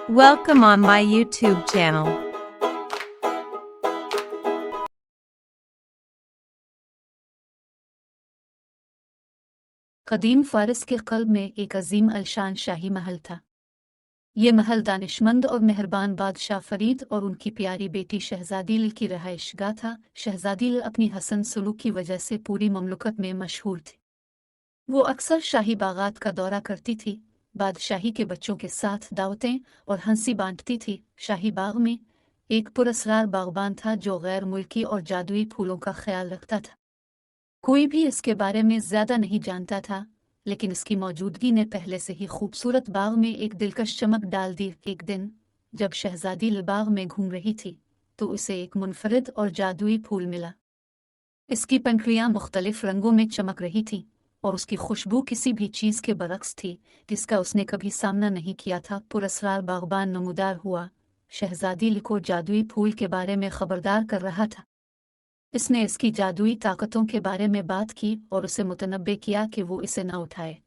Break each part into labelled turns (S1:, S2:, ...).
S1: Welcome on my YouTube channel.
S2: कदीम फ़ारिस के क़ल्ब में एक अजीम अलशान शाही महल था। ये महल दानिशमंद और मेहरबान बादशाह फरीद और उनकी प्यारी बेटी शहज़ादी लिल की रहायशगाह था। शहज़ादी लिल अपनी हसन सलूक की वजह से पूरी ममलकत में मशहूर थी। वो अक्सर शाही बागात का दौरा करती थी, बादशाही के बच्चों के साथ दावतें और हंसी बांटती थी। शाही बाग में एक पुरस्कार बागबान था जो गैर मुल्की और जादुई फूलों का ख्याल रखता था। कोई भी इसके बारे में ज्यादा नहीं जानता था, लेकिन इसकी मौजूदगी ने पहले से ही खूबसूरत बाग में एक दिलकश चमक डाल दी। एक दिन जब शहजादी बाग में घूम रही थी तो उसे एक मुनफरिद और जादुई फूल मिला। इसकी पंखुड़ियां मुख्तलिफ रंगों में चमक रही थी और उसकी खुशबू किसी भी चीज के बरक्स थी जिसका उसने कभी सामना नहीं किया था। पुरस्कार बागबान नमूदार हुआ, शहजादी को जादुई फूल के बारे में खबरदार कर रहा था। इसने इसकी जादुई ताकतों के बारे में बात की और उसे मुतनब्बे किया कि वो इसे न उठाए,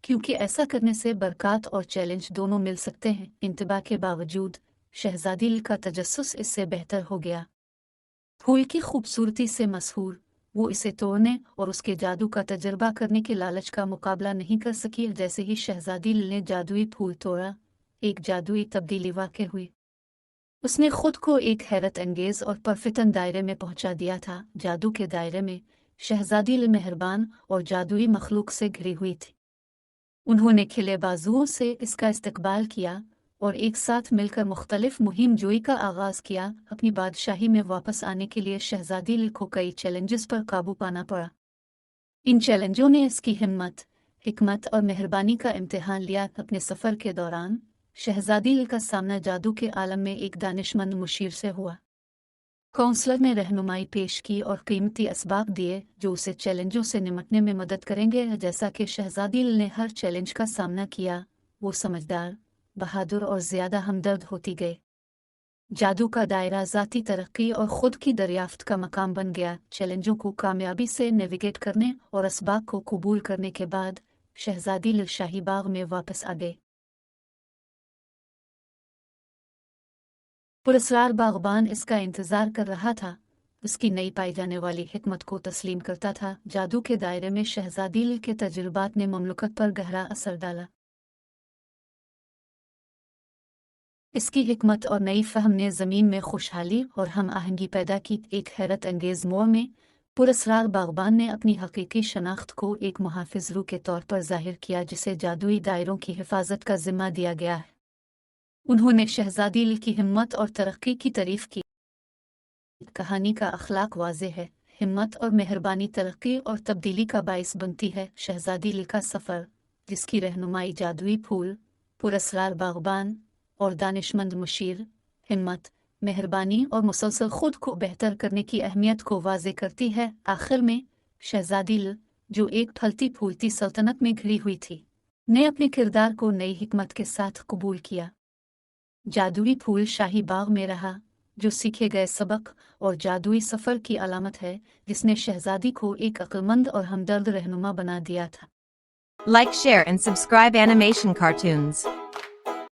S2: क्योंकि ऐसा करने से बरकत और चैलेंज दोनों मिल सकते हैं। इंतबा के बावजूद शहजादी का तजस्सुस इससे बेहतर हो गया। फूल की खूबसूरती से मशहूर वो इसे तोड़ने और उसके जादू का तजर्बा करने के लालच का मुकाबला नहीं कर सकी। जैसे ही शहजादी ने जादुई फूल तोड़ा, एक जादुई तब्दीली वाक़ हुई। उसने खुद को एक हैरत अंगेज और परफितन दायरे में पहुंचा दिया था। जादू के दायरे में शहजादी मेहरबान और जादुई मखलूक से घिरी हुई थी। उन्होंने खिले बाजुओं से इसका इस्तकबाल किया और एक साथ मिलकर मुख्तलिफ मुहिम जोई का आगाज किया। अपनी बादशाही में वापस आने के लिए शहजादी को कई चैलेंजेस पर काबू पाना पड़ा। इन चैलेंजों ने इसकी हिम्मत, हिकमत और मेहरबानी का इम्तिहान लिया। अपने सफ़र के दौरान शहजादी का सामना जादू के आलम में एक दानिशमंद मुशीर से हुआ। काउंसलर ने रहनुमाई पेश की और कीमती असबाब दिए जो उसे चैलेंजों से निपटने में मदद करेंगे। जैसा कि शहजादी ने हर चैलेंज का सामना किया, वो समझदार, बहादुर और ज़्यादा हमदर्द होती गई। जादू का दायरा ज़ाती तरक्की और ख़ुद की दरियाफ्त का मकाम बन गया। चैलेंजों को कामयाबी से नेविगेट करने और असबाब को कबूल करने के बाद शहजादी शाही बाग में वापस आ गई। पुरस्कार बागबान इसका इंतजार कर रहा था। उसकी नई पाई जाने वाली हिकमत को तस्लीम करता था। जादू के दायरे में शहजादी के तजुर्बात ने ममलकत पर गहरा असर डाला। इसकी हिकमत और नई फहम ने ज़मीन में खुशहाली और हम आहंगी पैदा की। एक हैरत अंगेज मोड़ में पुरस्कार बागबान ने अपनी हकीकी शनाख्त को एक मुहाफ़िज़ रूह के तौर पर ज़ाहिर किया, जिसे जादुई दायरों की हिफाजत का ज़िम्मा दिया गया है। उन्होंने शहजादी की हिम्मत और तरक्की की तारीफ की। कहानी का अखलाक वाज़ेह है, हिम्मत और मेहरबानी तरक्की और तब्दीली का बाइस बनती है। शहजादी का सफ़र, जिसकी रहनुमाई जादुई फूल, पुरस्कार बागबान और दानिशमंद मुशीर, हिम्मत, मेहरबानी और मुसलसल खुद को बेहतर करने की अहमियत को वाज़े करती है। आखिर में शहजादी जो एक फलती फूलती सल्तनत में घिरी हुई थी, ने अपने किरदार को नई हिकमत के साथ कबूल किया। जादुई फूल शाही बाग में रहा, जो सीखे गए सबक और जादुई सफ़र की अलामत है, जिसने शहजादी को एक अक्लमंद और हमदर्द रहनुमा बना दिया था।
S1: Like, share and subscribe Animation Cartoons.